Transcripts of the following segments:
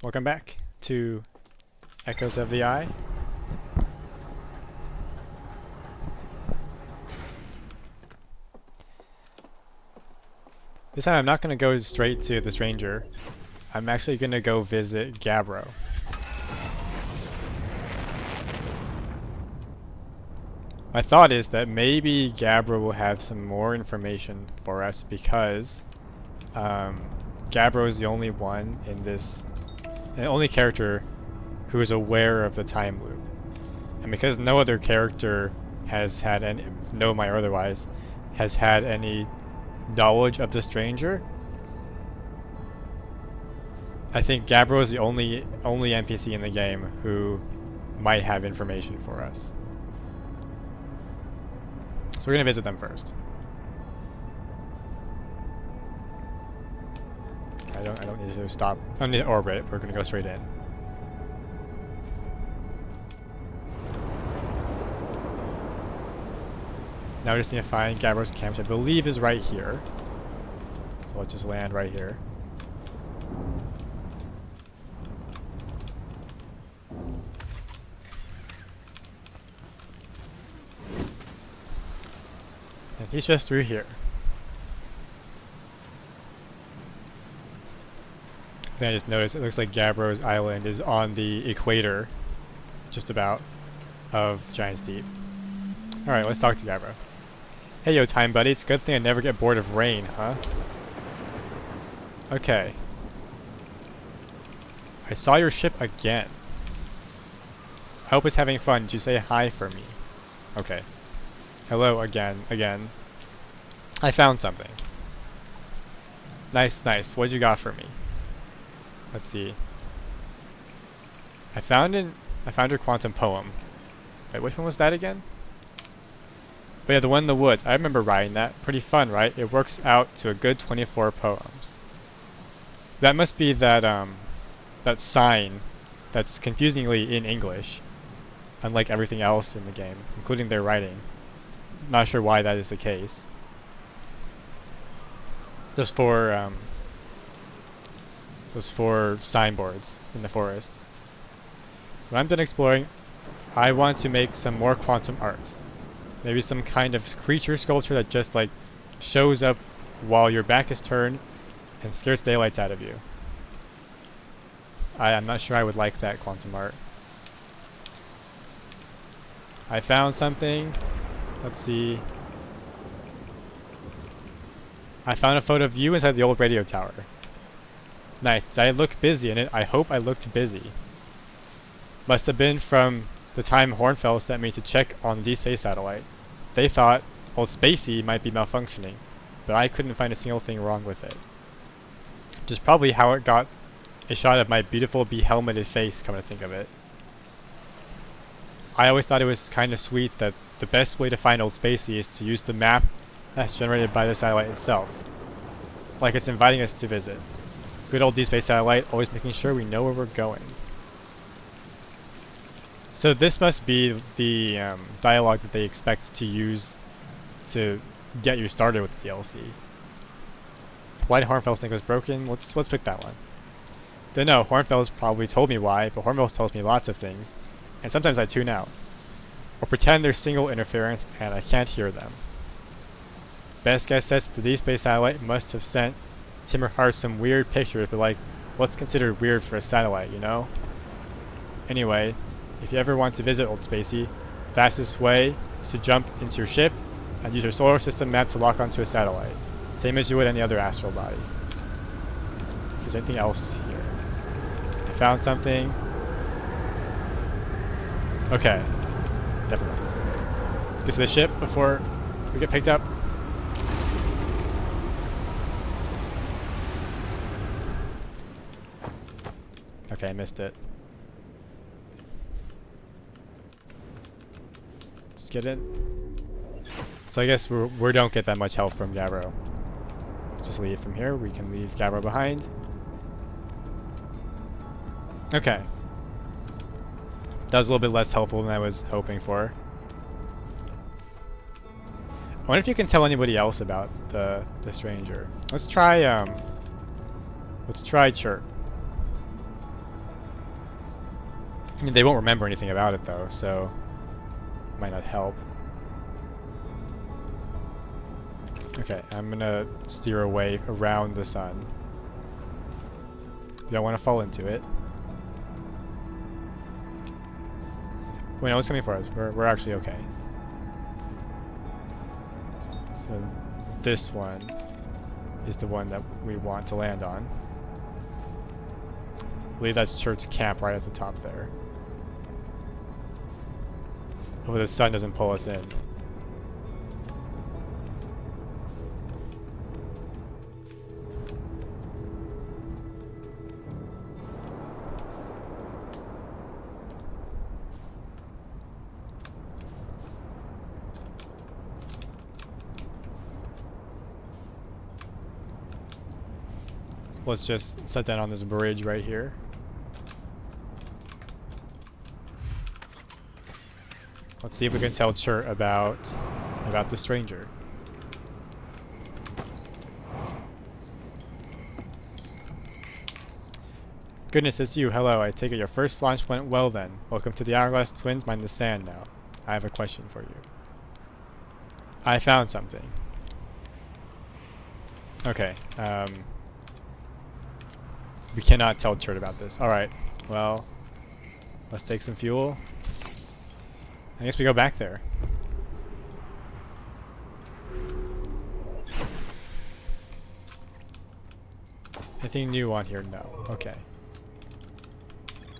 Welcome back to Echoes of the Eye. This time I'm not going to go straight to the stranger. I'm actually going to go visit Gabbro. My thought is that maybe Gabbro will have some more information for us because Gabbro is the only one in this, the only character who is aware of the time loop. And because no other character has had any, gnome or otherwise, has had any knowledge of the stranger, I think Gabbro is the only NPC in the game who might have information for us. So we're gonna visit them first. I don't need to stop. I don't need to orbit. We're gonna go straight in. Now we just need to find Gabbro's camp, which I believe is right here. So let's just land right here. And he's just through here. Then I just noticed it looks like Gabbro's island is on the equator, just about, of Giant's Deep. Alright, let's talk to Gabbro. Hey yo, time buddy, it's a good thing I never get bored of rain, huh? Okay. I saw your ship again. I hope it's having fun. Did you say hi for me? Okay. Hello again. I found something. Nice. What you got for me? Let's see. I found your quantum poem. Wait, which one was that again? But yeah, the one in the woods. I remember writing that. Pretty fun, right? It works out to a good 24 poems. That must be that that sign that's confusingly in English, unlike everything else in the game, including their writing. Not sure why that is the case. Just for signboards in the forest. When I'm done exploring, I want to make some more quantum art. Maybe some kind of creature sculpture that just like shows up while your back is turned and scares daylights out of you. I'm not sure I would like that quantum art. I found something. Let's see. I found a photo of you inside the old radio tower. Nice. Did I look busy in it? I hope I looked busy. Must have been from the time Hornfels sent me to check on the Deep Space satellite. They thought Old Spacey might be malfunctioning, but I couldn't find a single thing wrong with it. Which is probably how it got a shot of my beautiful be-helmeted face, come to think of it. I always thought it was kind of sweet that the best way to find Old Spacey is to use the map that's generated by the satellite itself. Like it's inviting us to visit. Good old Deep Space satellite, always making sure we know where we're going. So this must be the dialogue that they expect to use to get you started with the DLC. Why did Hornfels think it was broken? Let's pick that one. Don't know, Hornfels probably told me why, but Hornfels tells me lots of things, and sometimes I tune out. Or pretend there's single interference and I can't hear them. Best guess says the Deep Space satellite must have sent Timmerhart some weird pictures, but like, what's considered weird for a satellite, you know? Anyway, if you ever want to visit Old Spacey, fastest way is to jump into your ship and use your solar system map to lock onto a satellite. Same as you would any other astral body. Is there anything else here? I found something. Okay. Never mind. Let's get to the ship before we get picked up. Okay, I missed it. Let's get in. So I guess we don't get that much help from Gabbro. Let's just leave from here. We can leave Gabbro behind. Okay. That was a little bit less helpful than I was hoping for. I wonder if you can tell anybody else about the stranger. Let's try Chirp. I mean, they won't remember anything about it though, so it might not help. Okay, I'm gonna steer away around the sun. You don't want to fall into it. Wait, no, it's coming for us. We're actually okay. So this one is the one that we want to land on. I believe that's Church Camp right at the top there. Hopefully the sun doesn't pull us in. Let's just set that on this bridge right here. Let's see if we can tell Chert about the stranger. Goodness, it's you. Hello, I take it your first launch went well then. Welcome to the Hourglass Twins. Mind the sand now. I have a question for you. I found something. Okay, we cannot tell Chert about this. Alright, well, let's take some fuel. I guess we go back there. Anything new on here? No. Okay.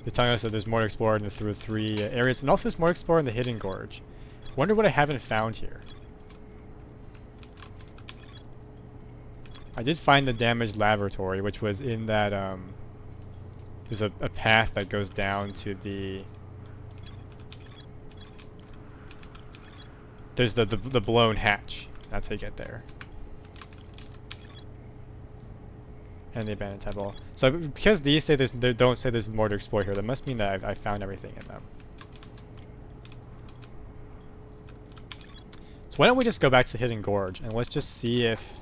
They're telling us that there's more to explore in the through 3 areas, and also there's more to explore in the Hidden Gorge. Wonder what I haven't found here. I did find the damaged laboratory, which was in that, there's a path that goes down to the... There's the blown hatch. That's how you get there. And the abandoned temple. So because these say they don't say there's more to explore here, that must mean that I found everything in them. So why don't we just go back to the Hidden Gorge, and let's just see if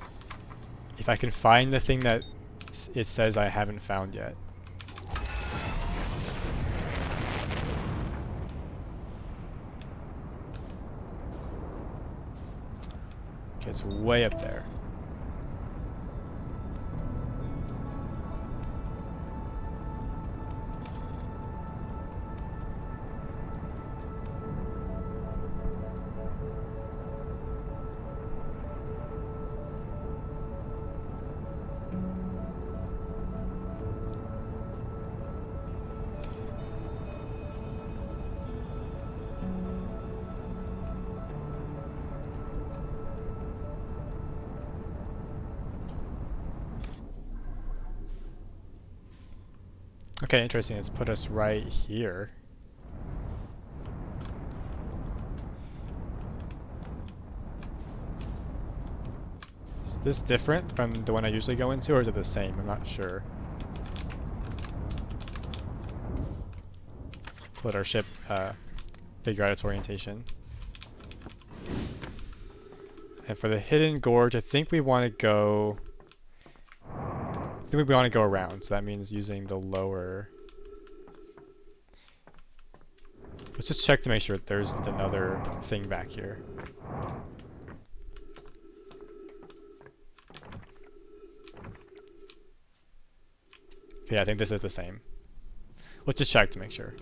I can find the thing that it says I haven't found yet. Okay, it's way up there. Okay, interesting. It's put us right here. Is this different from the one I usually go into, or is it the same? I'm not sure. Let's let our ship figure out its orientation. And for the Hidden Gorge, I think we want to go... I think we want to go around, so that means using the lower... Let's just check to make sure there isn't another thing back here. Okay, I think this is the same. Let's just check to make sure.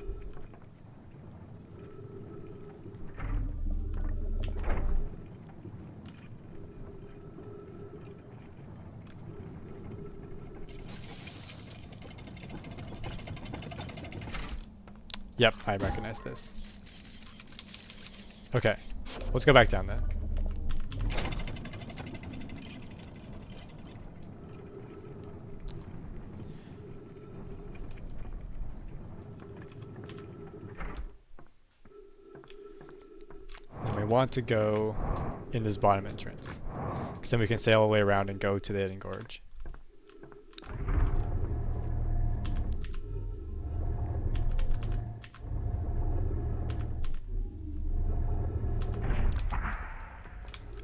Yep, I recognize this. Okay, let's go back down then. And we want to go in this bottom entrance, because then we can sail all the way around and go to the Hidden Gorge.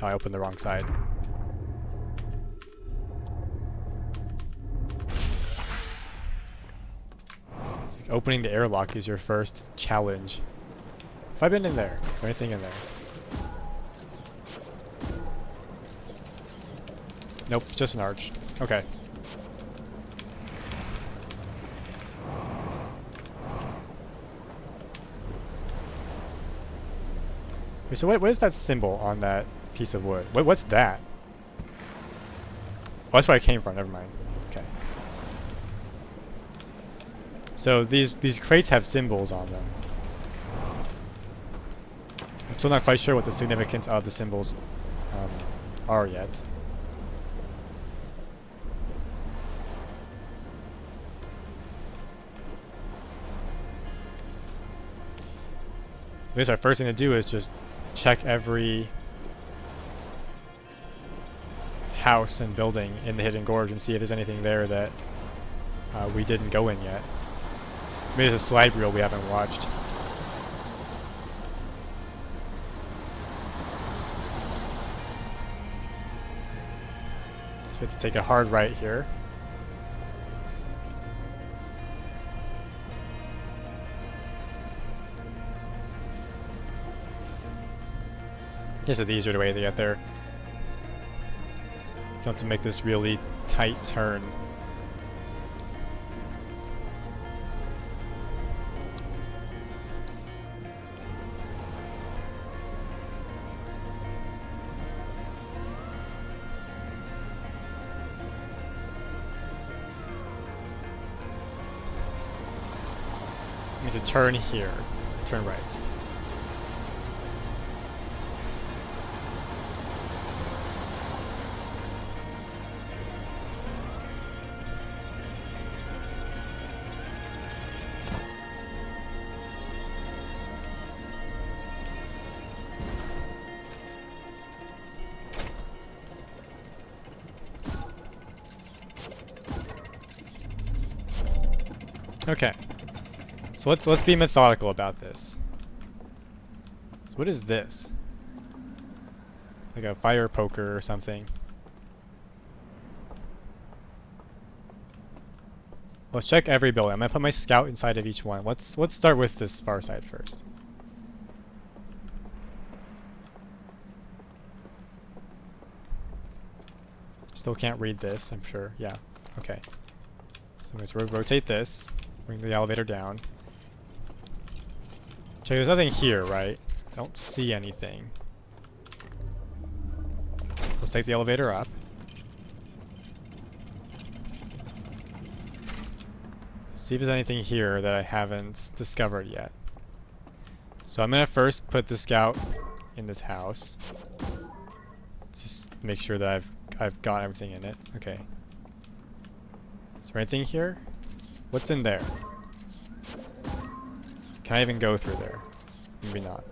Oh, I opened the wrong side. So opening the airlock is your first challenge. Have I been in there? Is there anything in there? Nope, just an arch. Okay. Wait, so what is that symbol on that piece of wood? What's that? Oh, that's where I came from, never mind. Okay. So these crates have symbols on them. I'm still not quite sure what the significance of the symbols are yet. I guess our first thing to do is just check every house and building in the Hidden Gorge and see if there's anything there that we didn't go in yet. Maybe there's a slide reel we haven't watched. So we have to take a hard right here. This is the easier way to get there. You have to make this really tight turn. You need to turn here. Turn right. Okay, so let's be methodical about this. So what is this? Like a fire poker or something? Let's check every building. I'm gonna put my scout inside of each one. Let's start with this far side first. Still can't read this, I'm sure. Yeah, okay. So I'm going to rotate this. Bring the elevator down. Check, there's nothing here, right? I don't see anything. Let's take the elevator up. See if there's anything here that I haven't discovered yet. So I'm gonna first put the scout in this house. Just make sure that I've got everything in it. Okay. Is there anything here? What's in there? Can I even go through there? Maybe not.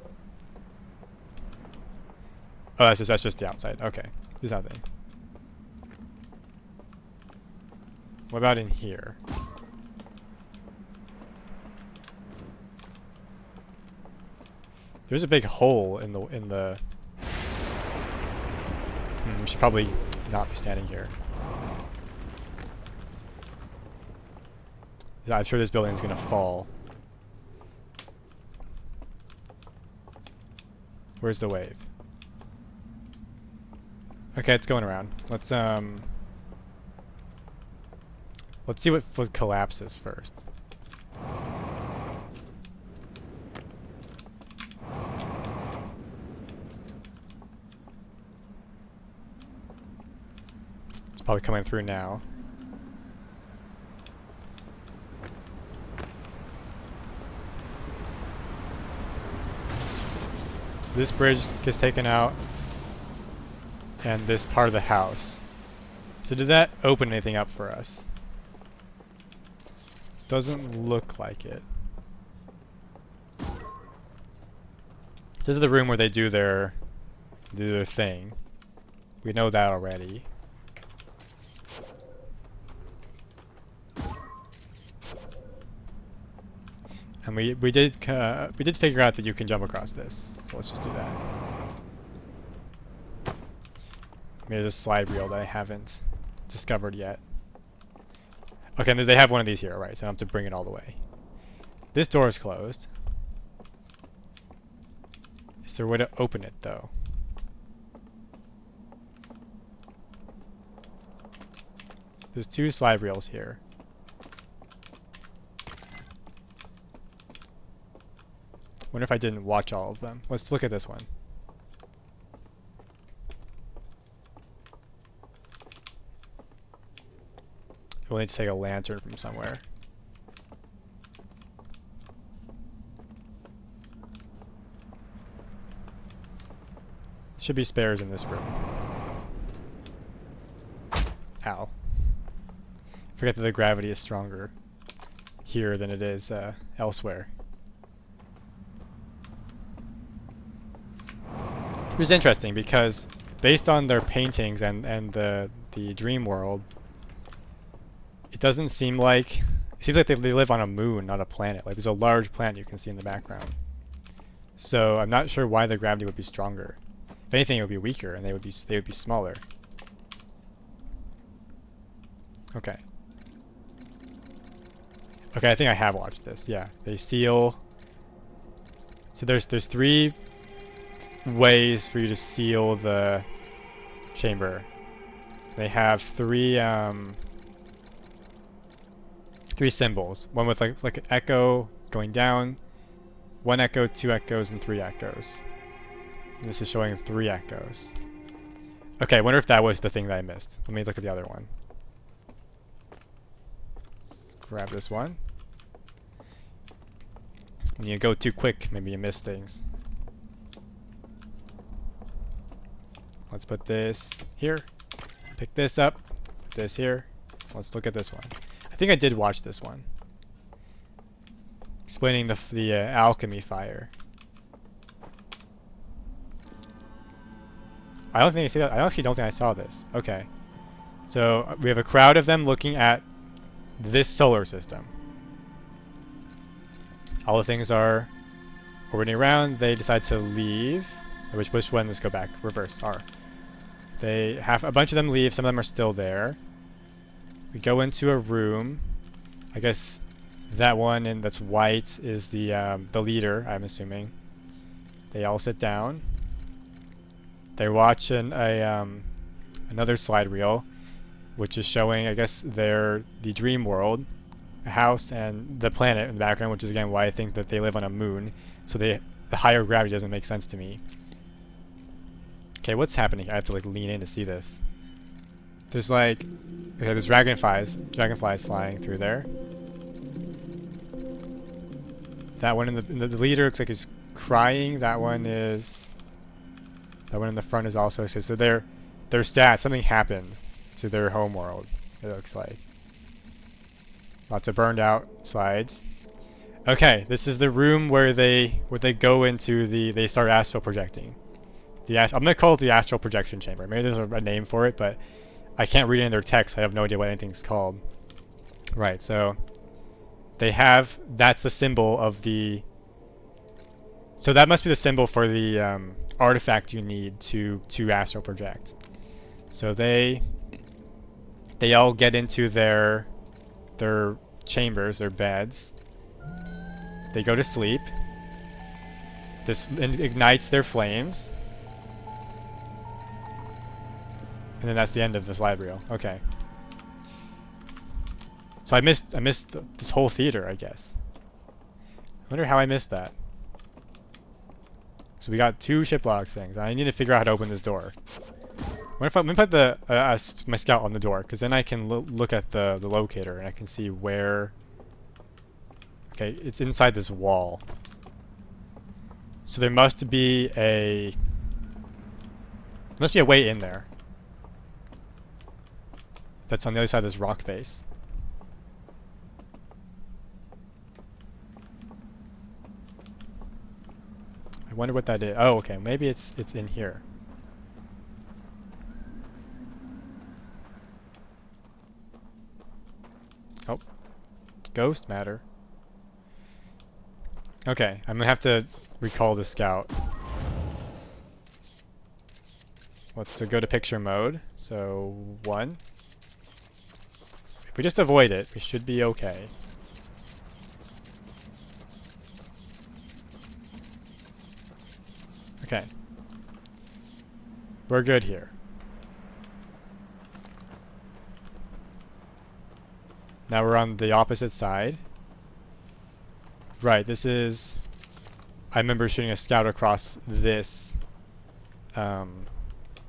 Oh, that's just the outside. Okay, there's nothing. What about in here? There's a big hole in the. We should probably not be standing here. I'm sure this building's gonna fall. Where's the wave? Okay, it's going around. Let's see what collapses first. It's probably coming through now. So this bridge gets taken out, and this part of the house. So did that open anything up for us? Doesn't look like it. This is the room where they do their thing. We know that already. And we did figure out that you can jump across this. So let's just do that. Maybe there's a slide reel that I haven't discovered yet. Okay, they have one of these here, right? So I have to bring it all the way. This door is closed. Is there a way to open it, though? There's 2 slide rails here. Wonder if I didn't watch all of them. Let's look at this one. We'll need to take a lantern from somewhere. Should be spares in this room. Ow. Forget that the gravity is stronger here than it is elsewhere. It was interesting because based on their paintings and the dream world, it doesn't seem like, it seems like they live on a moon, not a planet. Like there's a large planet you can see in the background. So I'm not sure why the gravity would be stronger. If anything, it would be weaker and they would be smaller. Okay. Okay, I think I have watched this. Yeah, they seal. So there's 3 ways for you to seal the chamber. They have 3 symbols. One with like an echo going down, 1 echo, 2 echoes, and 3 echoes. And this is showing 3 echoes. Okay, I wonder if that was the thing that I missed. Let me look at the other one. Let's grab this one. When you go too quick, maybe you miss things. Let's put this here. Pick this up. Put this here. Let's look at this one. I think I did watch this one. Explaining the alchemy fire. I don't think I see that. I actually don't think I saw this. Okay. So we have a crowd of them looking at this solar system. All the things are orbiting around. They decide to leave. Which one? Let's go back. Reverse. R. They have a bunch of them leave. Some of them are still there. We go into a room. I guess that one and that's white is the leader, I'm assuming. They all sit down. They're watching another slide reel, which is showing, I guess, the dream world, a house, and the planet in the background, which is again why I think that they live on a moon. So the higher gravity doesn't make sense to me. Okay, what's happening? I have to like lean in to see this. There's like, okay, there's dragonflies flying through there. That one in the leader looks like he's crying. That one in the front is also, so they're sad. Something happened to their home world, it looks like. Lots of burned out slides. Okay, this is the room where they go into they start astral projecting. I'm gonna call it the astral projection chamber. Maybe there's a name for it, but I can't read it in their text. I have no idea what anything's called. Right, so that's the symbol of so that must be the symbol for the artifact you need to astral project. So they all get into their chambers, their beds. They go to sleep. This ignites their flames. And then that's the end of the slide reel. Okay. So I missed this whole theater, I guess. I wonder how I missed that. So we got 2 shiplocks things. I need to figure out how to open this door. What if I'm gonna put my scout on the door, because then I can look at the locator and I can see where. Okay, it's inside this wall. So there must be a way in there. That's on the other side of this rock face. I wonder what that is. Oh, okay. Maybe it's in here. Oh, ghost matter. Okay, I'm gonna have to recall the scout. Let's go to picture mode. So 1. If we just avoid it, we should be okay. Okay. We're good here. Now we're on the opposite side. Right, this is... I remember shooting a scout across this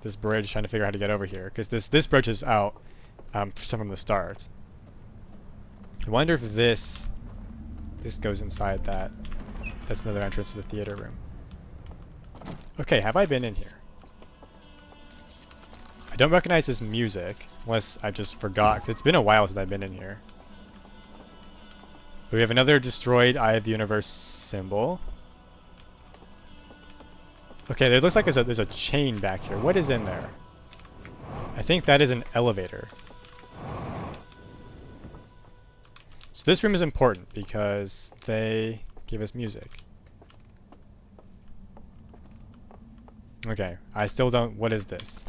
this bridge, trying to figure out how to get over here, because this bridge is out from the start. I wonder if this goes inside that. That's another entrance to the theater room. Okay, have I been in here? I don't recognize this music, unless I just forgot, 'cause it's been a while since I've been in here. But we have another destroyed Eye of the Universe symbol. Okay, it looks like there's a chain back here. What is in there? I think that is an elevator. So this room is important because they give us music. Okay, I still don't... What is this?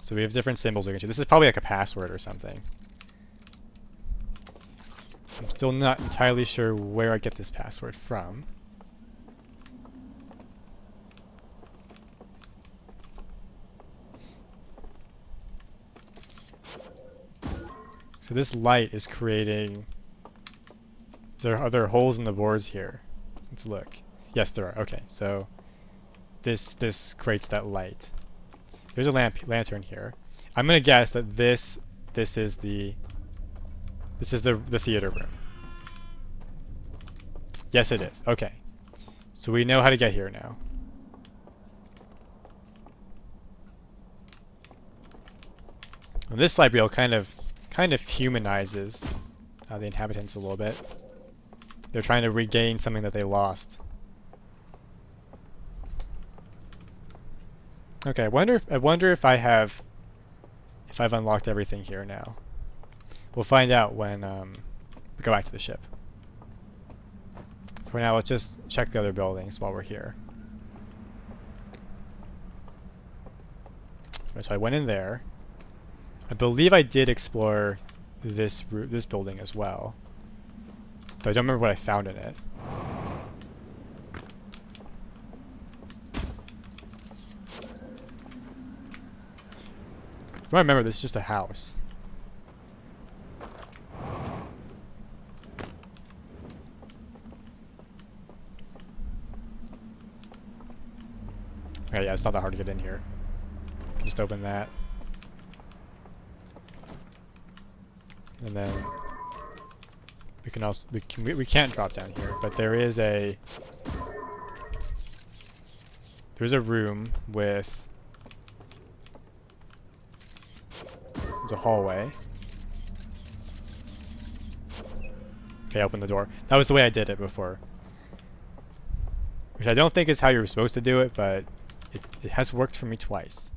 So we have different symbols we can choose. This is probably like a password or something. I'm still not entirely sure where I get this password from. So this light is creating... Are there holes in the boards here? Let's look. Yes, there are. Okay, so this creates that light. There's a lantern here. I'm gonna guess that this is the theater room. Yes, it is. Okay, so we know how to get here now. And this light reel kind of humanizes the inhabitants a little bit. They're trying to regain something that they lost. Okay, I wonder if I've unlocked everything here now. We'll find out when we go back to the ship. For now, let's just check the other buildings while we're here. So I went in there. I believe I did explore this building as well. Though I don't remember what I found in it. I remember this is just a house. Okay, yeah, it's not that hard to get in here. Can just open that. And then we can also we can't drop down here, but there's a room with there's a hallway. Okay, open the door. That was the way I did it before. Which I don't think is how you're supposed to do it, but it has worked for me twice.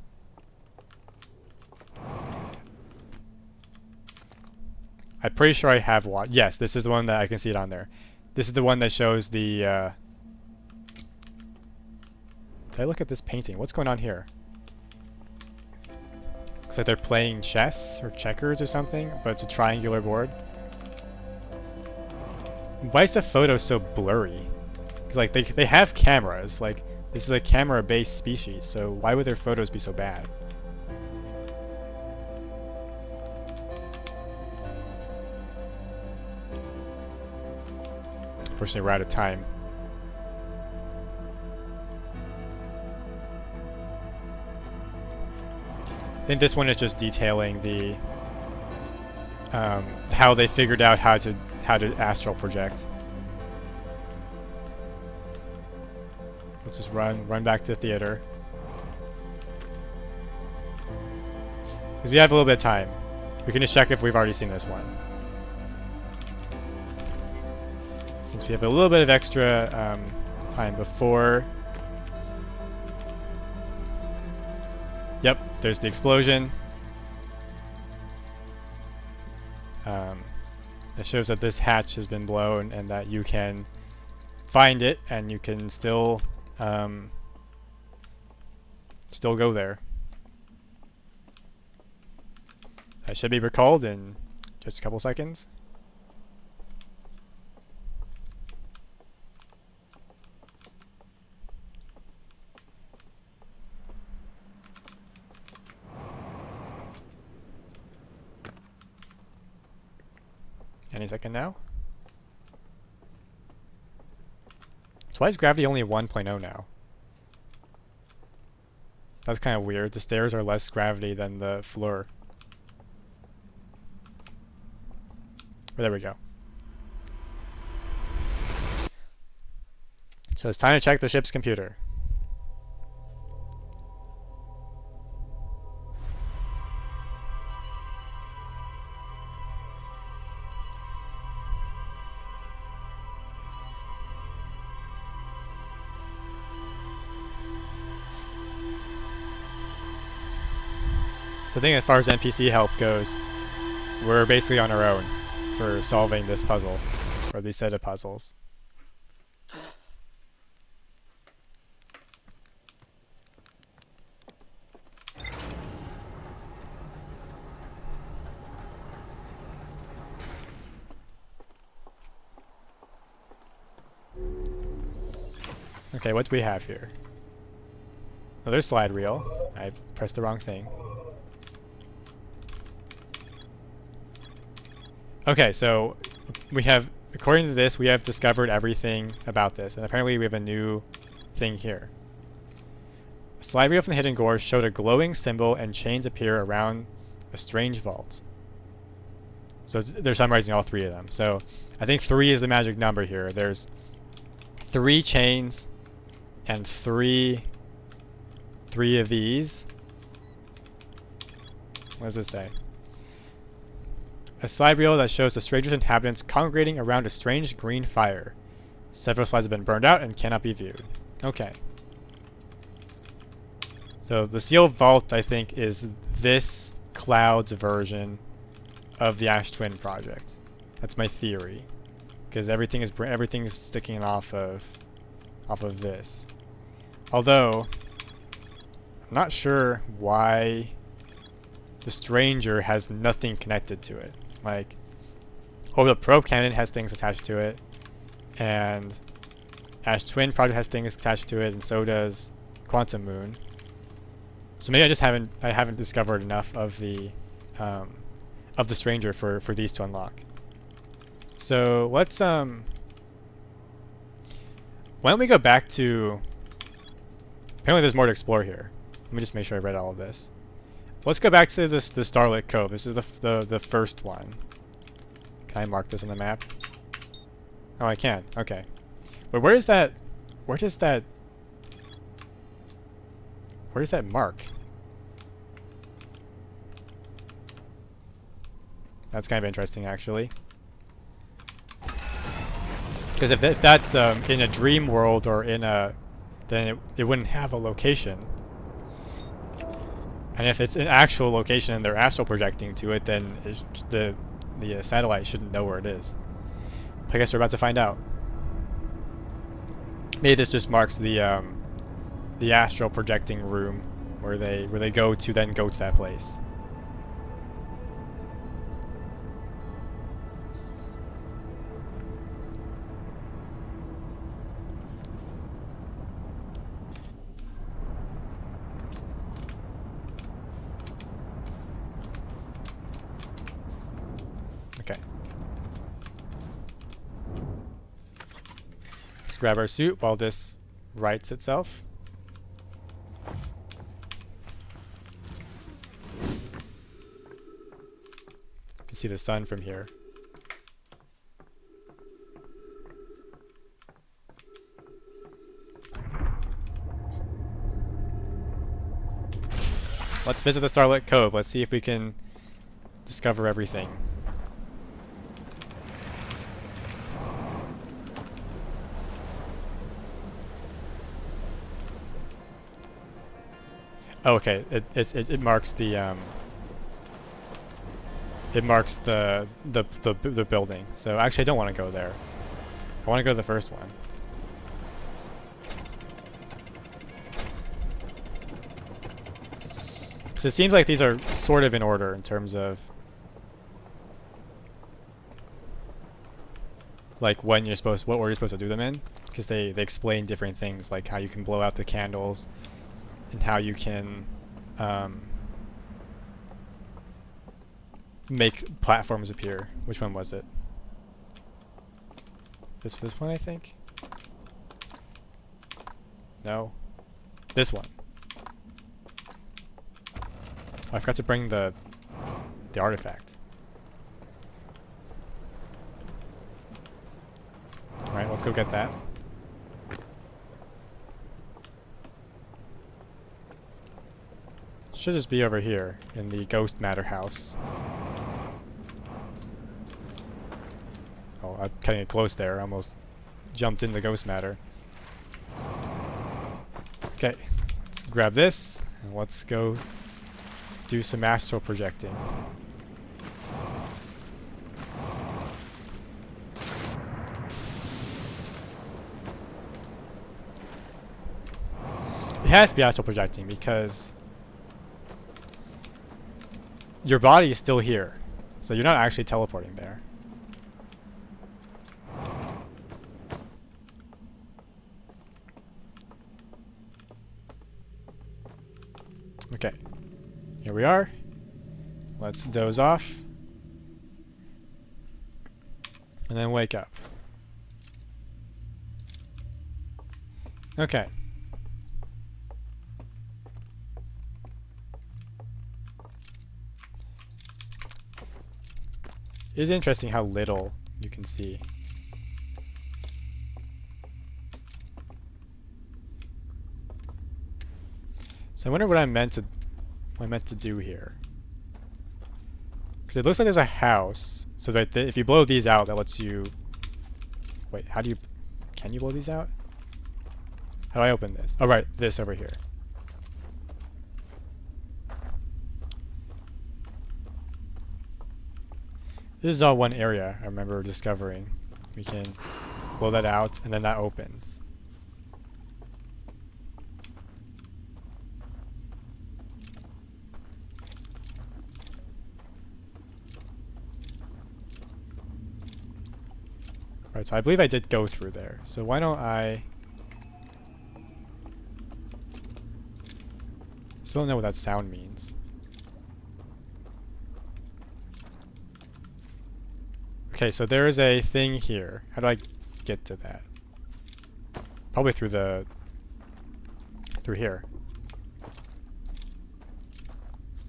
I'm pretty sure I have watched. Yes, this is the one that I can see it on there. This is the one that shows the... Did I look at this painting? What's going on here? Looks like they're playing chess or checkers or something, but it's a triangular board. Why is the photo so blurry? 'Cause like they have cameras. Like this is a camera-based species, so why would their photos be so bad? Unfortunately, we're out of time. I think this one is just detailing the how they figured out how to astral project. Let's just run back to the theater. Because we have a little bit of time. We can just check if we've already seen this one. Since we have a little bit of extra time before... Yep, there's the explosion. It shows that this hatch has been blown and that you can find it and you can still go there. I should be recalled in just a couple seconds. Any second now. So why is gravity only 1.0 now? That's kind of weird. The stairs are less gravity than the floor. But there we go. So it's time to check the ship's computer. So I think as far as NPC help goes, we're basically on our own for solving this puzzle, or these set of puzzles. Okay, what do we have here? Another slide reel. I pressed the wrong thing. Okay, so we have, according to this, we have discovered everything about this, and apparently we have a new thing here. A slide reel from the hidden gorge showed a glowing symbol and chains appear around a strange vault. So they're summarizing all three of them. So I think 3 is the magic number here. There's 3 chains and three of these. What does this say? A slide reel that shows the stranger's inhabitants congregating around a strange green fire. Several slides have been burned out and cannot be viewed. Okay. So the sealed vault, I think, is this cloud's version of the Ash Twin project. That's my theory, because everything's sticking off of this. Although I'm not sure why the stranger has nothing connected to it. Like, Orbital Probe Cannon has things attached to it, and Ash Twin project has things attached to it, and so does Quantum Moon. So maybe I haven't discovered enough of the stranger for these to unlock. So let's why don't we go back to, apparently there's more to explore here. Let me just make sure I read all of this. Let's go back to the Starlit Cove. This is the first one. Can I mark this on the map? Oh, I can. Okay. But where does that mark? That's kind of interesting, actually. Because if that's in a dream world or then it wouldn't have a location. And if it's an actual location and they're astral projecting to it, then the satellite shouldn't know where it is. I guess we're about to find out. Maybe this just marks the astral projecting room where they go to that place. Okay. Let's grab our suit while this rights itself. You can see the sun from here. Let's visit the Starlit Cove. Let's see if we can discover everything. Oh, okay. It marks the the building. So actually, I don't want to go there. I want to go to the first one. So it seems like these are sort of in order in terms of like what order you're supposed to do them in, because they explain different things, like how you can blow out the candles and how you can make platforms appear. Which one was it? This one, I think. No. This one. Oh, I forgot to bring the artifact. Alright, let's go get that. Should just be over here in the Ghost Matter house. Oh, I'm cutting it close there. I almost jumped into Ghost Matter. Okay, let's grab this and let's go do some astral projecting. It has to be astral projecting because your body is still here, so you're not actually teleporting there. Okay, here we are. Let's doze off. And then wake up. Okay. It's interesting how little you can see. So I wonder what I meant to do here. Because it looks like there's a house. So that if you blow these out, that lets you... Wait, how do you... Can you blow these out? How do I open this? Oh, right, this over here. This is all one area I remember discovering. We can blow that out, and then that opens. Right, so I believe I did go through there. So why don't I... Still don't know what that sound means. Okay, so there is a thing here. How do I get to that? Probably through here.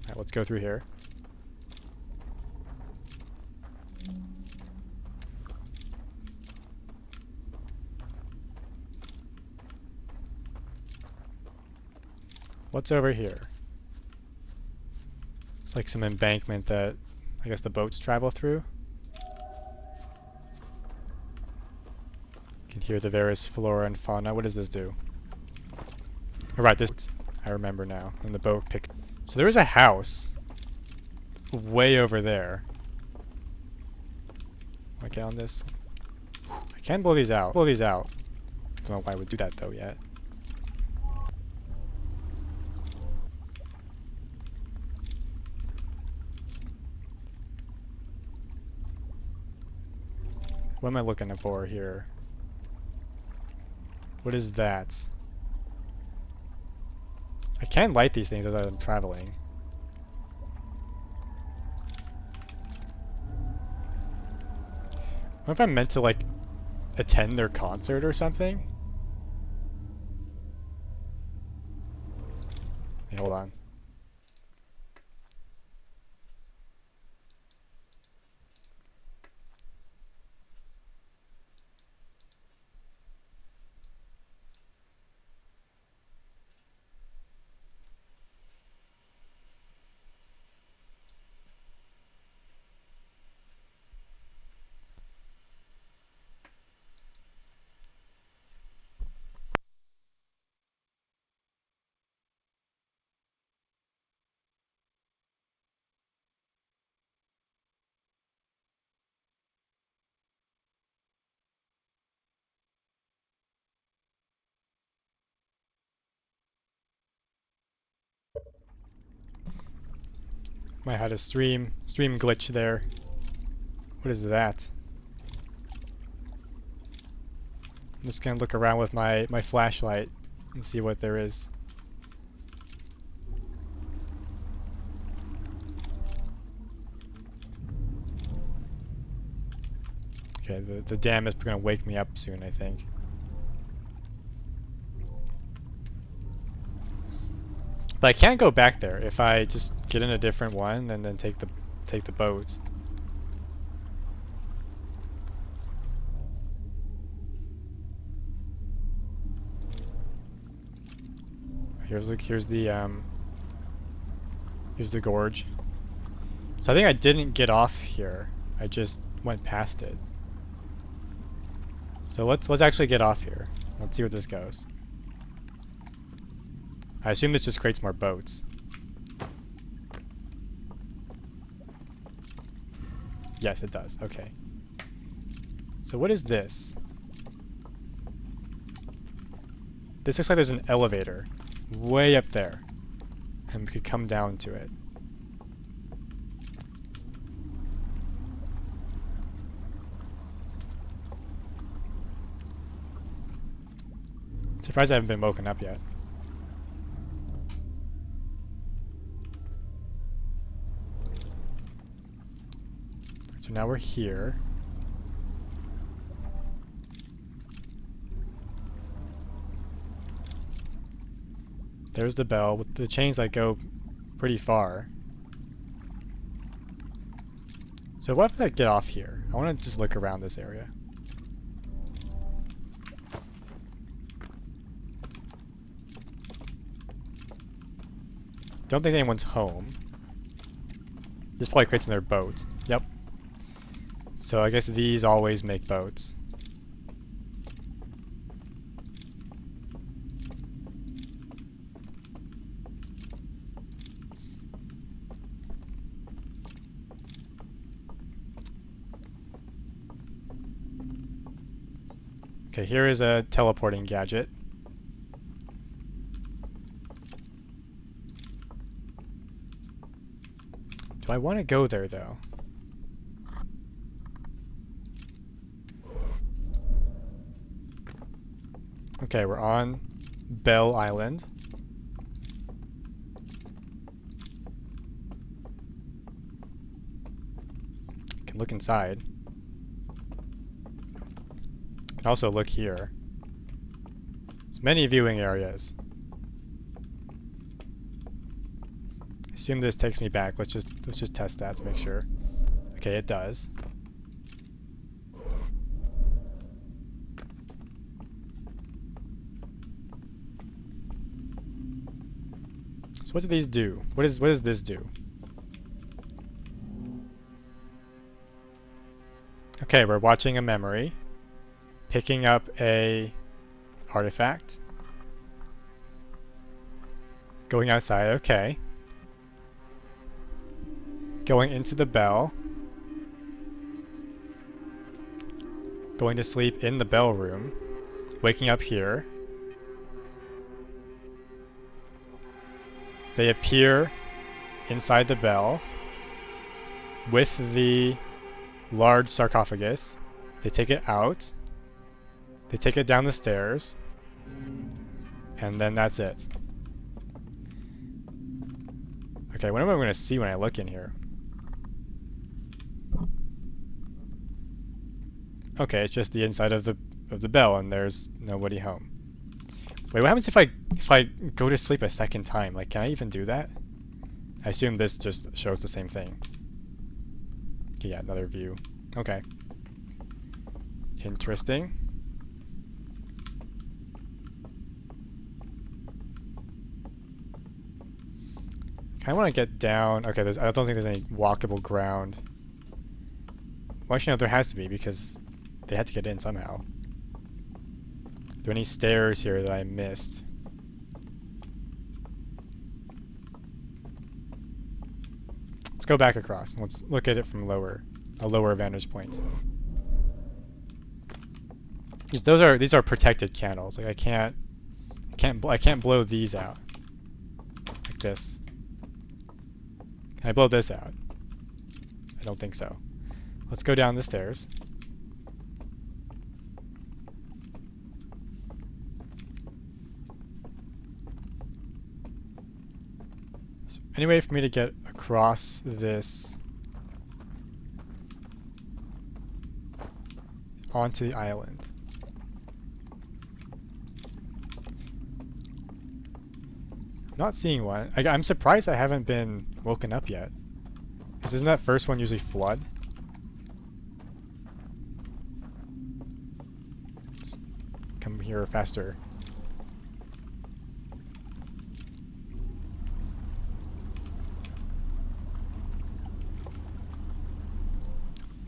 Alright, let's go through here. What's over here? It's like some embankment that I guess the boats travel through. You can hear the various flora and fauna. What does this do? Oh, right, this I remember now. And the boat picked. So there is a house way over there. Can I get on this? I can blow these out. Blow these out. Don't know why I would do that though yet. What am I looking for here? What is that? I can light these things as I'm traveling. What if I'm meant to like attend their concert or something? Hey, hold on. Might have had a stream glitch there. What is that? I'm just gonna look around with my flashlight and see what there is. Okay, Okay, the dam is gonna wake me up soon, I think. But I can't go back there if I just get in a different one and then take the boat. Here's the gorge. So I think I didn't get off here. I just went past it. So let's actually get off here. Let's see where this goes. I assume this just creates more boats. Yes, it does. Okay. So what is this? This looks like there's an elevator way up there. And we could come down to it. Surprised I haven't been woken up yet. So now we're here. There's the bell with the chains that go pretty far. So what if I get off here? I want to just look around this area. Don't think anyone's home. This probably creates another boat. Yep. So I guess these always make boats. Okay, here is a teleporting gadget. Do I want to go there though? Okay, we're on Bell Island. Can look inside. Can also look here. There's many viewing areas. I assume this takes me back. Let's just test that to make sure. Okay, it does. So what do these do? What does this do? Okay, we're watching a memory, picking up a artifact, going outside, okay. Going into the bell, going to sleep in the bell room, waking up here. They appear inside the bell with the large sarcophagus. They take it out. They take it down the stairs. And then that's it. Okay, what am I going to see when I look in here? Okay, it's just the inside of the bell and there's nobody home. Wait, what happens if I go to sleep a second time? Like, can I even do that? I assume this just shows the same thing. Okay, yeah, another view. Okay. Interesting. I want to get down. Okay, I don't think there's any walkable ground. Well, actually, no, there has to be because they had to get in somehow. Are there any stairs here that I missed? Let's go back across. Let's look at it from a lower vantage point. Because these are protected candles. Like I can't blow these out like this. Can I blow this out? I don't think so. Let's go down the stairs. So any way for me to get across this onto the island. Not seeing one. I'm surprised I haven't been woken up yet. Because isn't that first one usually flood? Let's come here faster.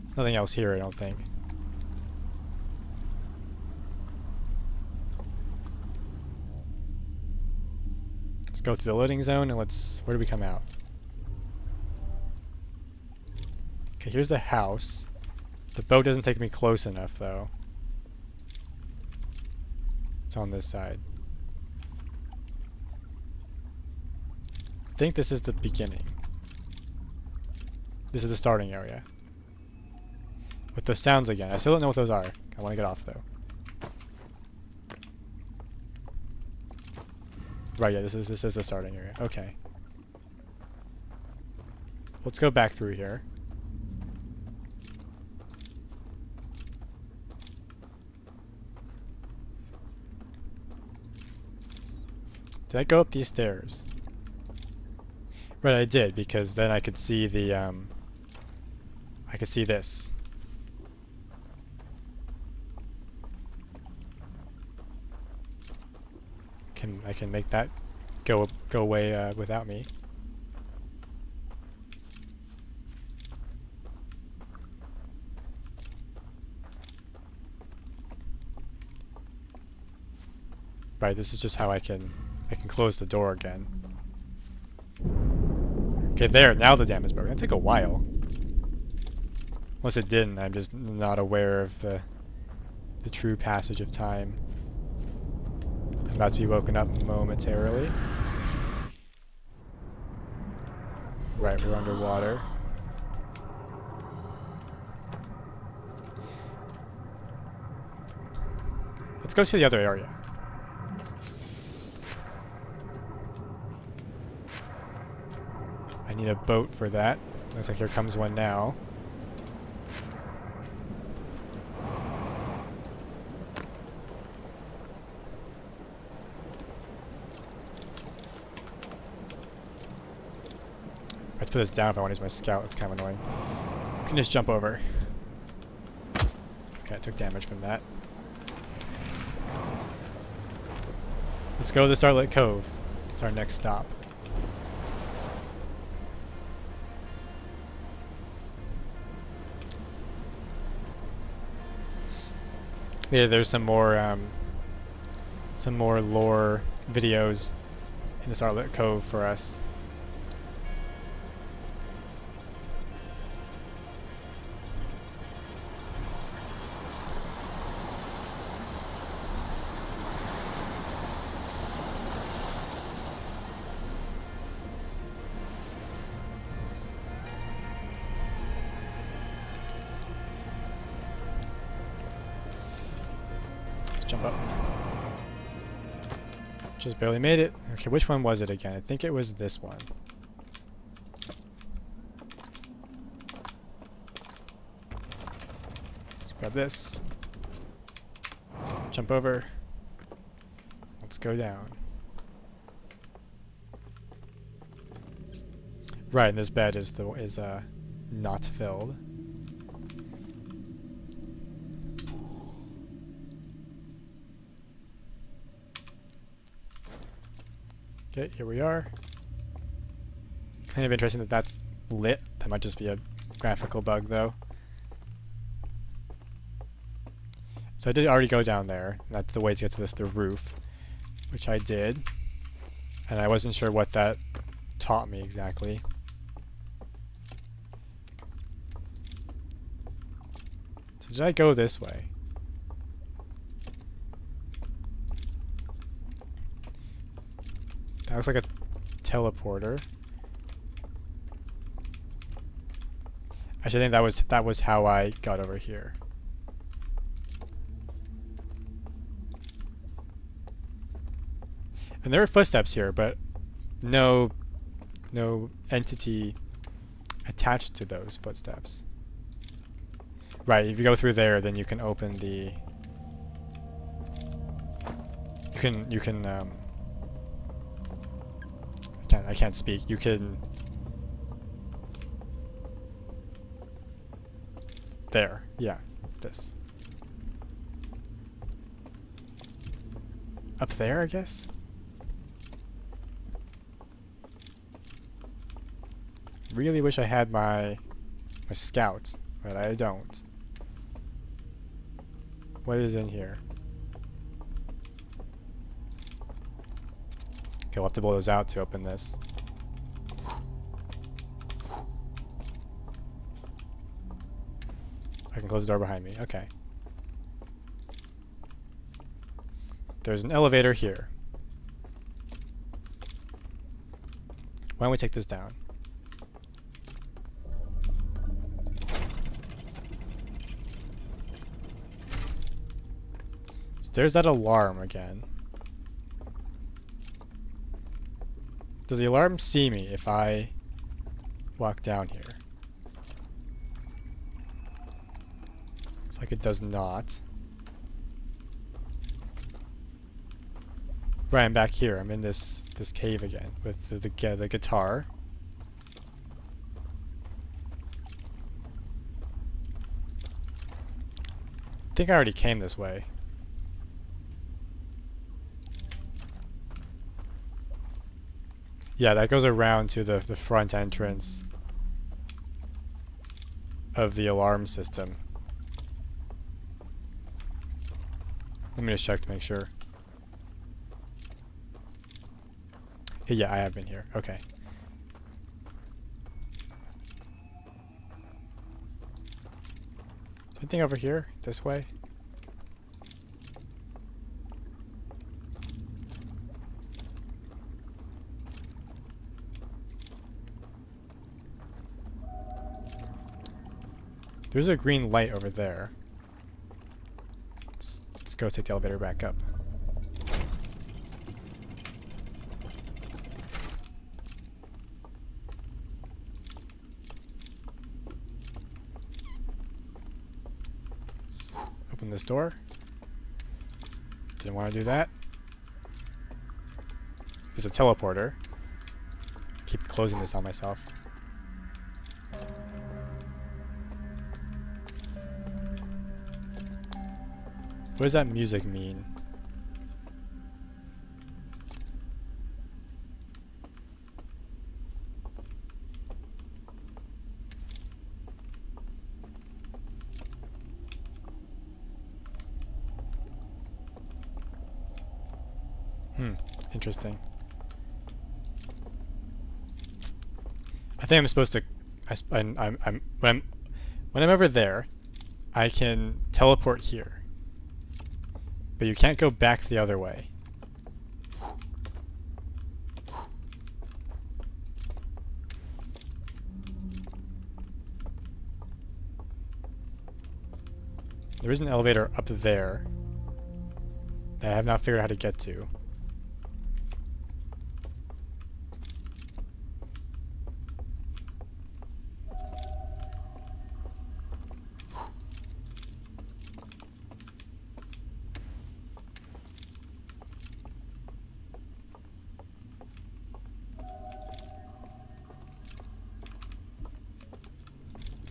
There's nothing else here, I don't think. Let's go to the loading zone and where do we come out? Okay, here's the house. The boat doesn't take me close enough though. It's on this side. I think this is the beginning. This is the starting area. With those sounds again. I still don't know what those are. I want to get off though. Right, yeah, this is the starting area. Okay. Let's go back through here. Did I go up these stairs? Right, I did, because then I could see the, I could see this. I can make that go away without me. Right, this is just how I can close the door again. Okay, there, now the dam is broken. It took a while. Unless it didn't, I'm just not aware of the true passage of time. I'm about to be woken up momentarily. Right, we're underwater. Let's go to the other area. I need a boat for that. Looks like here comes one now. I have to put this down if I want to use my scout. It's kind of annoying. I can just jump over. Okay, I took damage from that. Let's go to Starlit Cove. It's our next stop. Yeah, there's some more lore videos in the Starlit Cove for us. Jump up. Just barely made it. Okay, which one was it again? I think it was this one. Let's grab this. Jump over. Let's go down. Right, and this bed is not filled. Okay, here we are. Kind of interesting that that's lit. That might just be a graphical bug though. So I did already go down there. That's the way to get to the roof, which I did. And I wasn't sure what that taught me exactly. So did I go this way? That looks like a teleporter. Actually, I think that was how I got over here. And there are footsteps here, but no entity attached to those footsteps. Right, if you go through there, then you can open the... You can, I can't speak. You can... There, yeah, this. Up there, I guess? Really wish I had my scout, but I don't. What is in here? Okay, we'll have to blow those out to open this. I can close the door behind me. Okay. There's an elevator here. Why don't we take this down? So there's that alarm again. Does the alarm see me if I walk down here? Looks like it does not. Right, I'm back here. I'm in this cave again with the guitar. I think I already came this way. Yeah, that goes around to the front entrance of the alarm system. Let me just check to make sure. Yeah, I have been here. Okay. Anything over here? This way? There's a green light over there. Let's go take the elevator back up. Let's open this door. Didn't want to do that. There's a teleporter. Keep closing this on myself. What does that music mean? Interesting. I think I'm supposed to. When I'm over there, I can teleport here, but you can't go back the other way. There is an elevator up there that I have not figured out how to get to.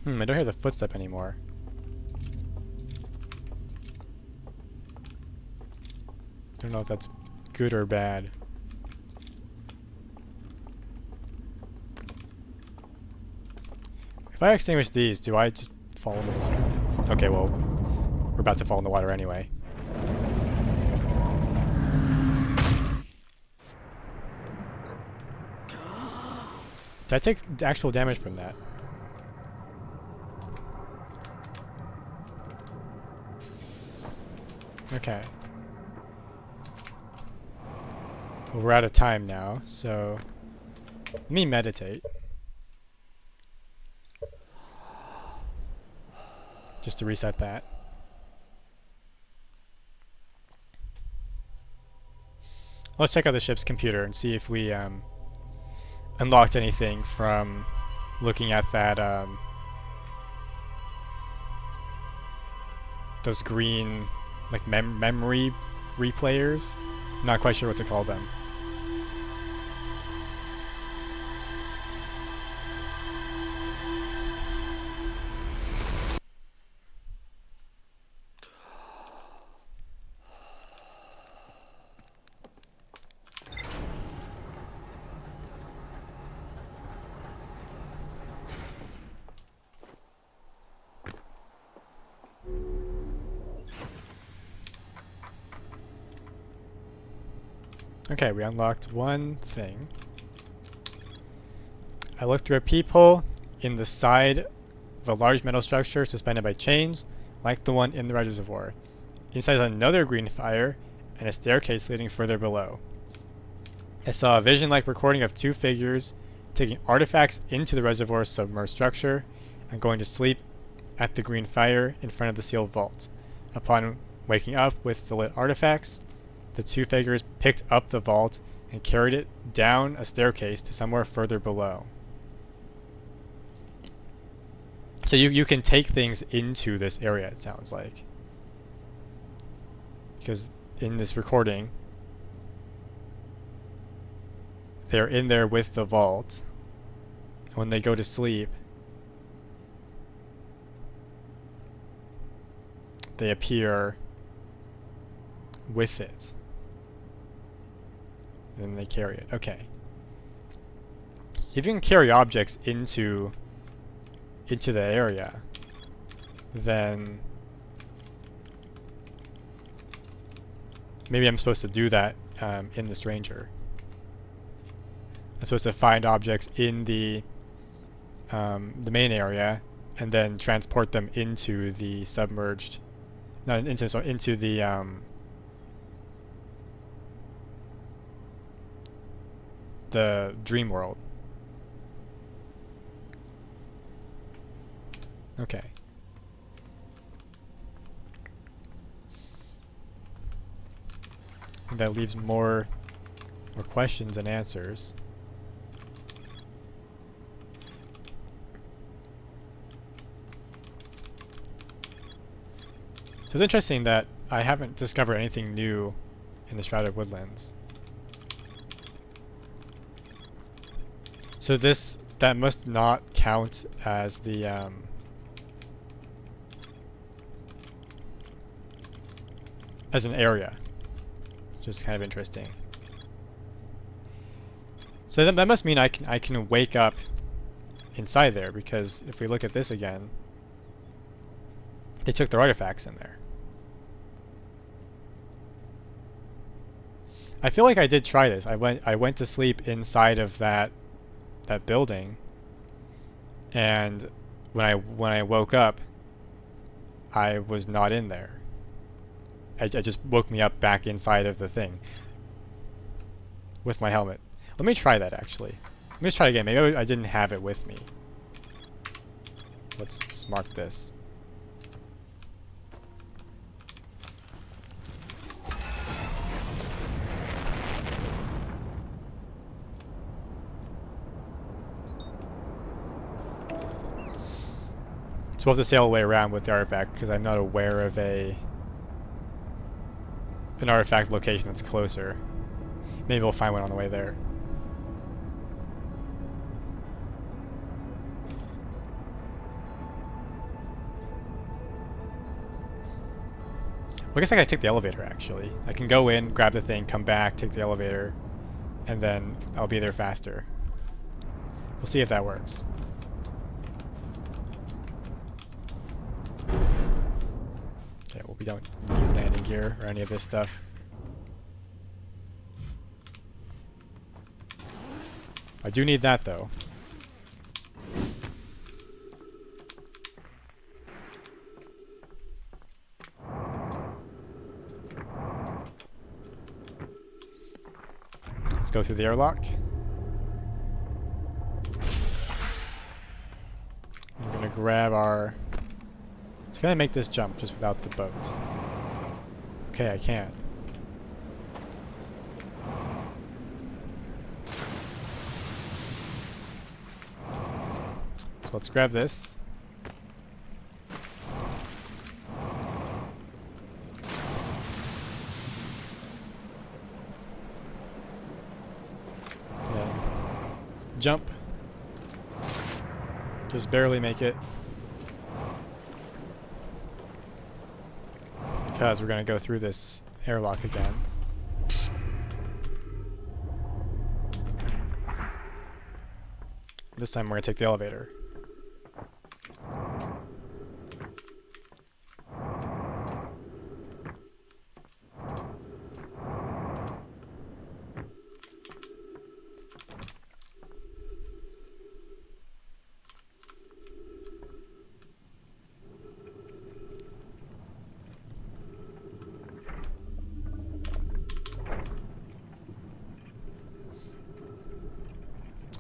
I don't hear the footstep anymore. Don't know if that's good or bad. If I extinguish these, do I just fall in the water? Okay, well, we're about to fall in the water anyway. Did I take actual damage from that? Okay. Well, we're out of time now, so let me meditate. Just to reset that. Let's check out the ship's computer and see if we unlocked anything from looking at that those green like memory replayers. I'm not quite sure what to call them. Okay, we unlocked one thing. I looked through a peephole in the side of a large metal structure suspended by chains, like the one in the reservoir. Inside is another green fire and a staircase leading further below. I saw a vision-like recording of two figures taking artifacts into the reservoir's submerged structure and going to sleep at the green fire in front of the sealed vault. Upon waking up with the lit artifacts, the two figures picked up the vault and carried it down a staircase to somewhere further below. So you can take things into this area, it sounds like. Because in this recording, they're in there with the vault. When they go to sleep, they appear with it. And they carry it. Okay. So if you can carry objects into the area, then maybe I'm supposed to do that in the Stranger. I'm supposed to find objects in the main area and then transport them into the submerged, no, into the dream world. Okay. And that leaves more questions than answers. So it's interesting that I haven't discovered anything new in the Shrouded Woodlands. So that must not count as the as an area, which is kind of interesting. So that must mean I can wake up inside there, because if we look at this again, they took their artifacts in there. I feel like I did try this. I went to sleep inside of that building, and when I woke up, I was not in there. It just woke me up back inside of the thing with my helmet. Let me try that actually. Let me just try again. Maybe I didn't have it with me. Let's mark this. I'm supposed to sail away around with the artifact because I'm not aware of an artifact location that's closer. Maybe we'll find one on the way there. Well, I guess I gotta take the elevator actually. I can go in, grab the thing, come back, take the elevator, and then I'll be there faster. We'll see if that works. Okay, well, we don't need landing gear or any of this stuff. I do need that though. Let's go through the airlock. I'm gonna grab our... It's gonna make this jump just without the boat. Okay, I can. So let's grab this. Jump. Just barely make it. Because we're going to go through this airlock again. This time we're going to take the elevator.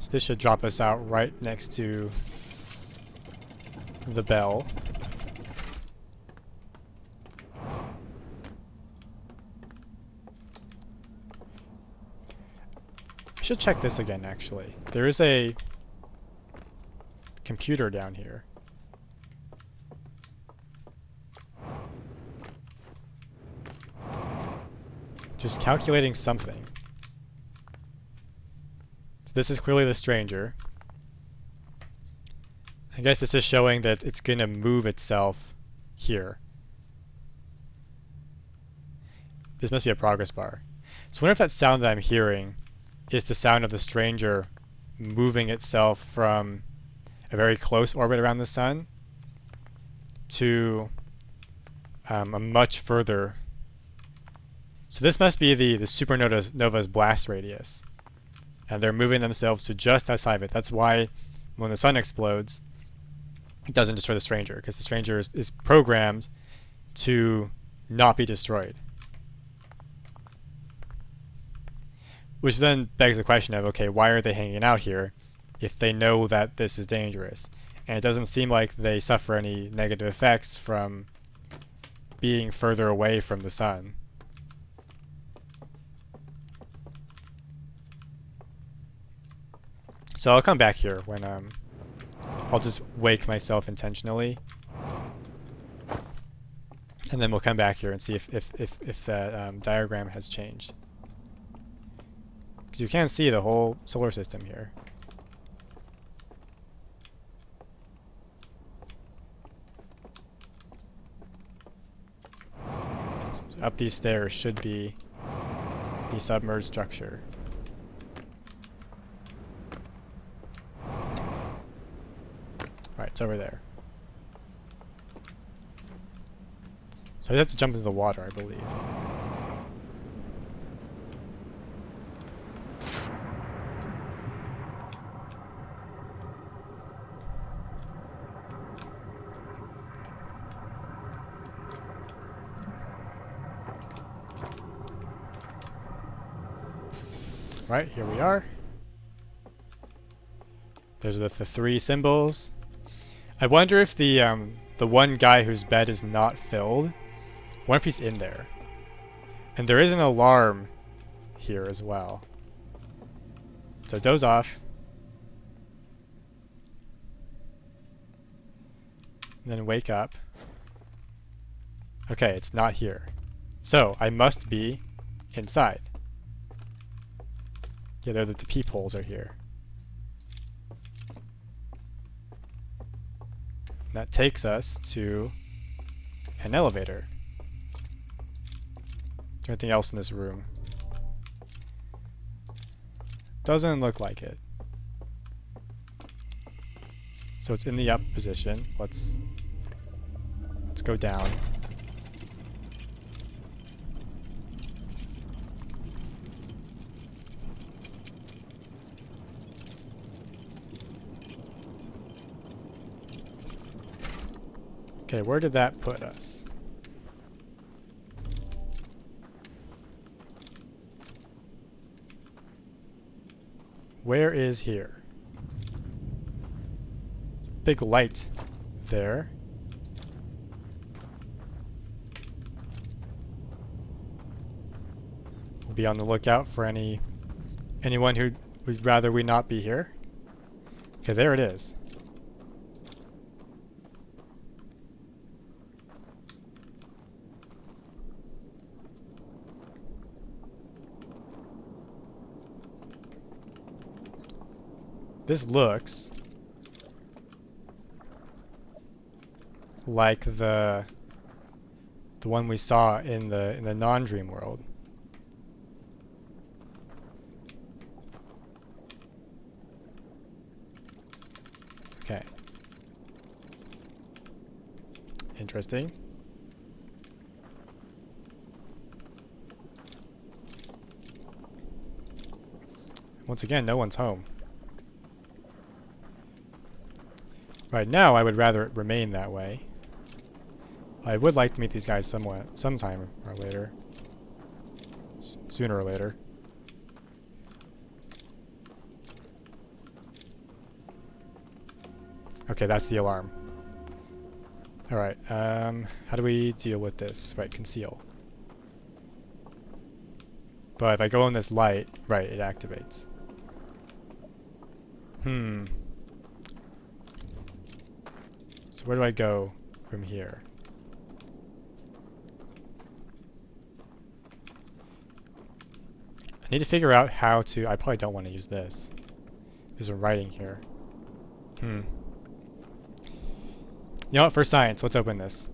So this should drop us out right next to the bell. I should check this again, actually. There is a computer down here. Just calculating something. So this is clearly the stranger. I guess this is showing that it's going to move itself here. This must be a progress bar. So I wonder if that sound that I'm hearing is the sound of the stranger moving itself from a very close orbit around the sun to a much further. So this must be the supernova's blast radius. And they're moving themselves to just outside of it. That's why when the sun explodes, it doesn't destroy the stranger, because the stranger is programmed to not be destroyed. Which then begs the question of, okay, why are they hanging out here if they know that this is dangerous? And it doesn't seem like they suffer any negative effects from being further away from the sun. So I'll come back here when I'll just wake myself intentionally, and then we'll come back here and see if that diagram has changed. Because you can see the whole solar system here. So up these stairs should be the submerged structure. Right, it's over there. So I have to jump into the water, I believe. Right, here we are. There's the three symbols. I wonder if the one guy whose bed is not filled, I wonder if he's in there. And there is an alarm here as well. So doze off. And then wake up. Okay, it's not here. So I must be inside. Yeah, the peepholes are here. That takes us to an elevator. Is there anything else in this room? Doesn't look like it. So it's in the up position. Let's go down. Okay, where did that put us? Where is here? There's a big light there. We'll be on the lookout for anyone who would rather we not be here. Okay, there it is. This looks like the one we saw in the non-dream world. Okay. Interesting. Once again, no one's home. Right now, I would rather it remain that way. I would like to meet these guys sometime or later. Sooner or later. Okay, that's the alarm. Alright, how do we deal with this? Right, conceal. But if I go in this light, right, it activates. So where do I go from here? I need to figure out how to... I probably don't want to use this. There's a writing here. You know what? For science, let's open this.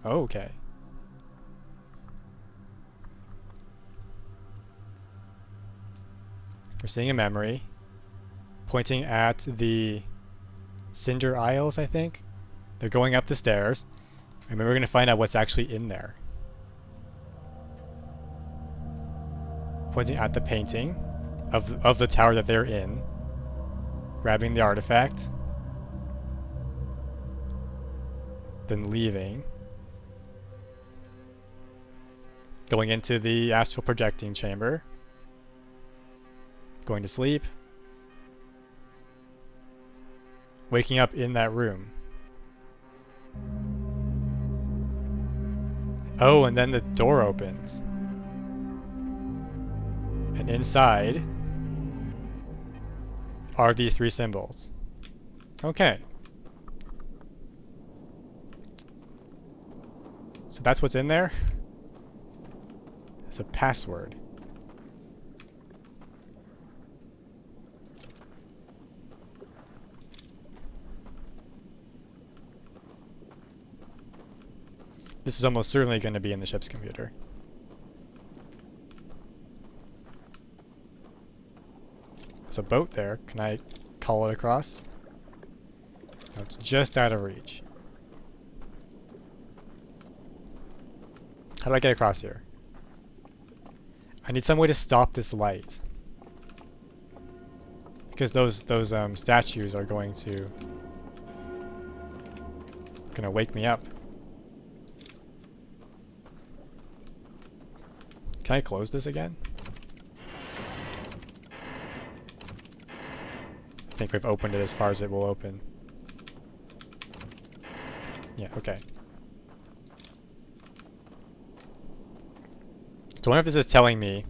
Oh, okay. We're seeing a memory pointing at the Cinder Isles, I think. They're going up the stairs. And we're going to find out what's actually in there. Pointing at the painting of the tower that they're in. Grabbing the artifact. Then leaving. Going into the astral projecting chamber. Going to sleep. Waking up in that room. Oh, and then the door opens. And inside are these three symbols. Okay. So that's what's in there? It's a password. This is almost certainly going to be in the ship's computer. There's a boat there. Can I call it across? No, it's just out of reach. How do I get across here? I need some way to stop this light. Because those statues are gonna wake me up. Can I close this again? I think we've opened it as far as it will open. Yeah, okay. So I wonder if this is telling me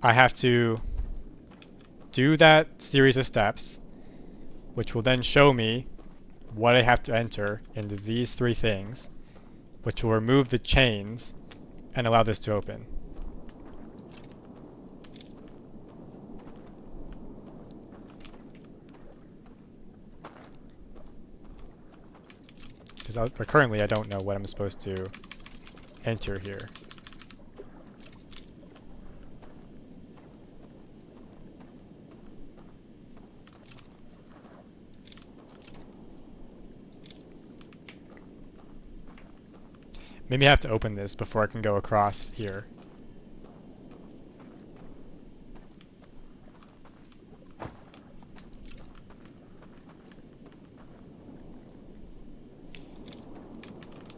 I have to do that series of steps, which will then show me what I have to enter into these three things, which will remove the chains and allow this to open. Because currently I don't know what I'm supposed to enter here. Maybe I have to open this before I can go across here.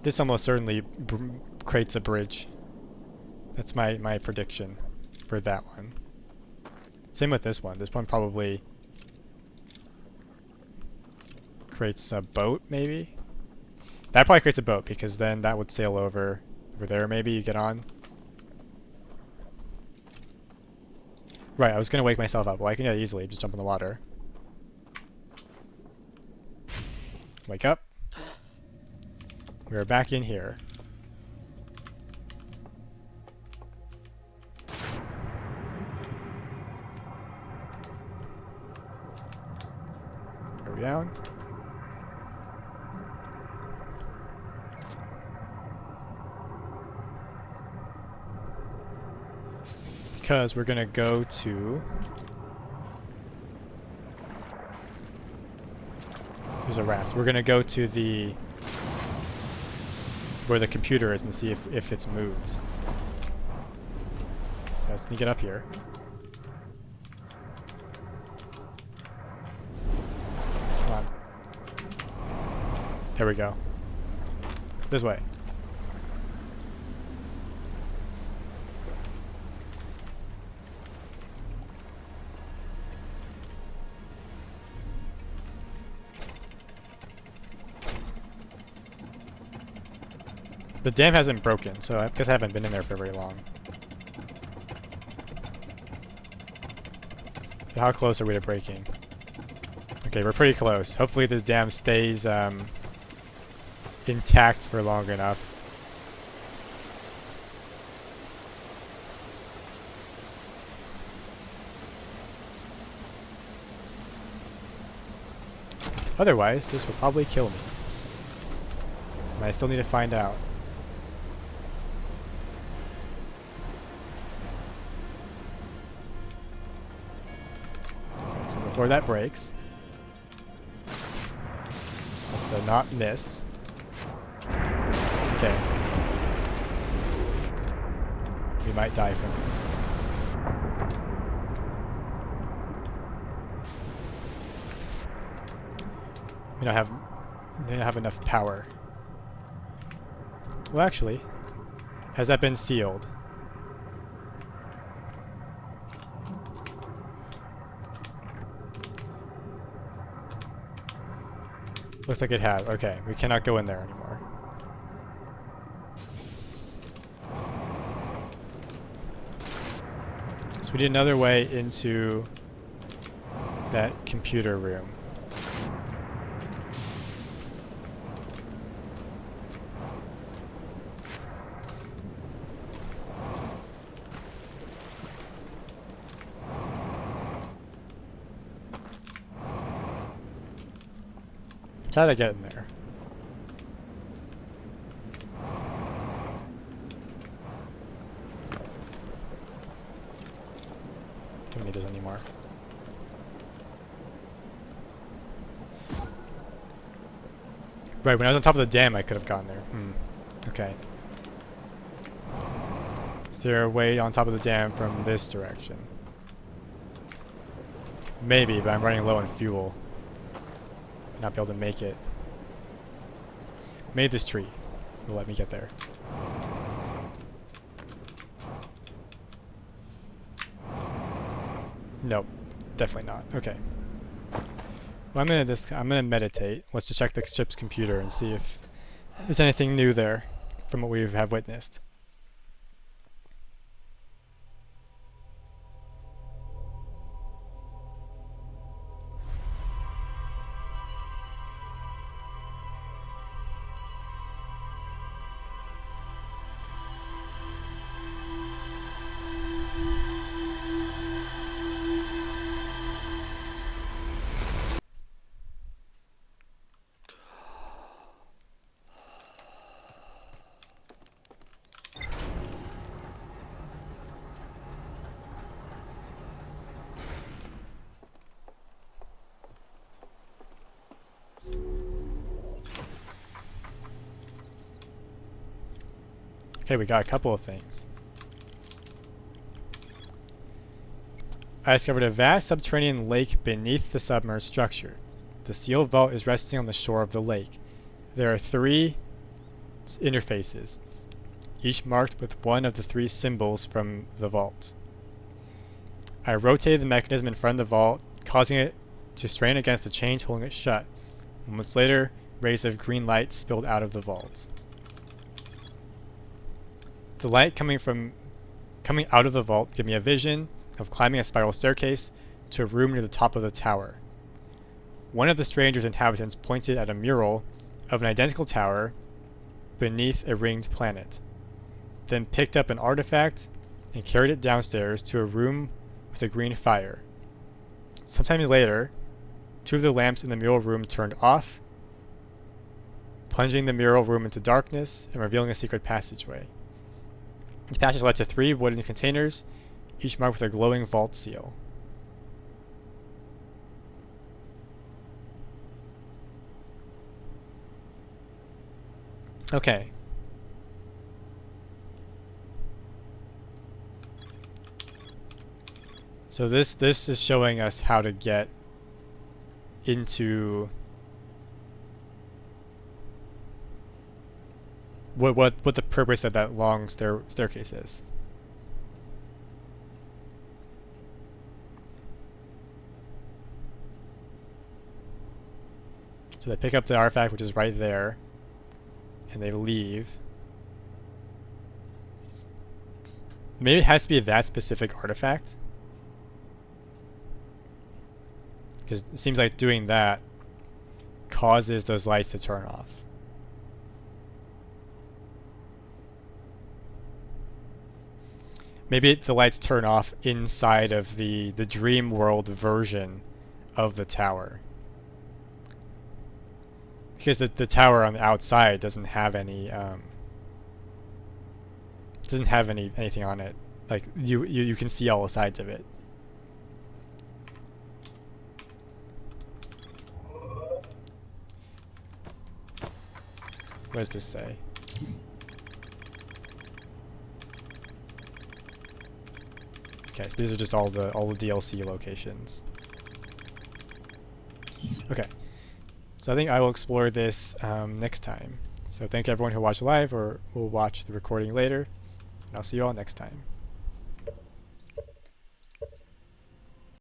This almost certainly creates a bridge. That's my prediction for that one. Same with this one. This one probably creates a boat, maybe? That probably creates a boat, because then that would sail over there, maybe. You get on. Right, I was going to wake myself up. Well, I can get it easily. Just jump in the water. Wake up. We are back in here. Go down. Because we're gonna go to... There's a raft. We're gonna go to the... where the computer is and see if it's moved. So let's sneak it up here. Come on. There we go. This way. The dam hasn't broken, so I guess I haven't been in there for very long. So how close are we to breaking? Okay, we're pretty close. Hopefully this dam stays intact for long enough. Otherwise, this will probably kill me. And I still need to find out. So before that breaks, let's not miss. Okay. We might die from this. We don't have enough power. Well, actually, has that been sealed? Looks like it has. Okay, we cannot go in there anymore. So we need another way into that computer room. How did I get in there? Don't need this anymore. Right, when I was on top of the dam, I could have gotten there. Okay. Is there a way on top of the dam from this direction? Maybe, but I'm running low on fuel. Not be able to make it. Maybe this tree will let me get there. Nope, definitely not. Okay. Well, I'm gonna meditate. Let's just check the ship's computer and see if there's anything new there from what we have witnessed. Okay, we got a couple of things. I discovered a vast subterranean lake beneath the submerged structure. The sealed vault is resting on the shore of the lake. There are 3 interfaces, each marked with one of the 3 symbols from the vault. I rotated the mechanism in front of the vault, causing it to strain against the chains holding it shut. Moments later, rays of green light spilled out of the vault. The light coming out of the vault gave me a vision of climbing a spiral staircase to a room near the top of the tower. One of the stranger's inhabitants pointed at a mural of an identical tower beneath a ringed planet, then picked up an artifact and carried it downstairs to a room with a green fire. Sometime later, 2 of the lamps in the mural room turned off, plunging the mural room into darkness and revealing a secret passageway. Each passage led to 3 wooden containers, each marked with a glowing vault seal. Okay. So this is showing us how to get into what the purpose of that long staircase is. So they pick up the artifact, which is right there, and they leave. Maybe it has to be that specific artifact, because it seems like doing that causes those lights to turn off. Maybe the lights turn off inside of the dream world version of the tower. Because the tower on the outside doesn't have any anything on it. Like you can see all the sides of it. What does this say? Okay, so these are just all the DLC locations. Okay, so I think I will explore this next time. So thank everyone who watched live or will watch the recording later, and I'll see you all next time.